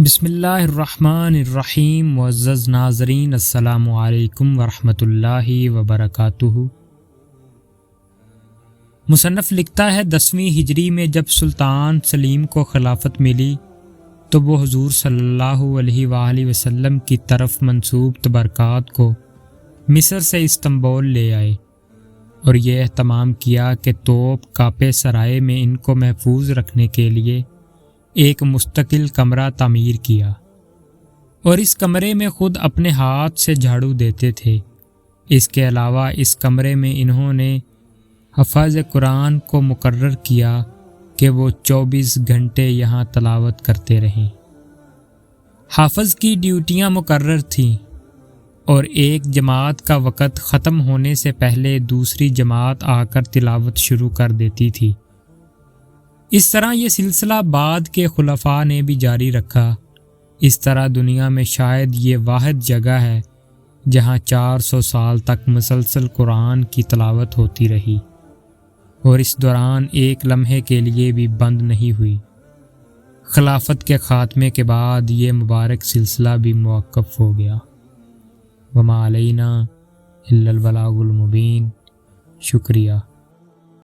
بسم اللہ الرحمن الرحیم۔ معزز ناظرین، السلام علیکم ورحمۃ اللہ وبرکاتہ۔ مصنف لکھتا ہے 10ویں ہجری میں جب سلطان سلیم کو خلافت ملی تو وہ حضور صلی اللہ علیہ وآلہ وسلم کی طرف منسوب تبرکات کو مصر سے استنبول لے آئے اور یہ اہتمام کیا کہ توپ کاپے سرائے میں ان کو محفوظ رکھنے کے لیے ایک مستقل کمرہ تعمیر کیا اور اس کمرے میں خود اپنے ہاتھ سے جھاڑو دیتے تھے۔ اس کے علاوہ اس کمرے میں انہوں نے حفاظ قرآن کو مقرر کیا کہ وہ 24 گھنٹے یہاں تلاوت کرتے رہیں۔ حافظ کی ڈیوٹیاں مقرر تھیں اور ایک جماعت کا وقت ختم ہونے سے پہلے دوسری جماعت آ کر تلاوت شروع کر دیتی تھی۔ اس طرح یہ سلسلہ بعد کے خلفاء نے بھی جاری رکھا۔ اس طرح دنیا میں شاید یہ واحد جگہ ہے جہاں 400 سال تک مسلسل قرآن کی تلاوت ہوتی رہی اور اس دوران ایک لمحے کے لیے بھی بند نہیں ہوئی۔ خلافت کے خاتمے کے بعد یہ مبارک سلسلہ بھی موقف ہو گیا۔ وما علینا الا البلاغ المبین۔ شکریہ۔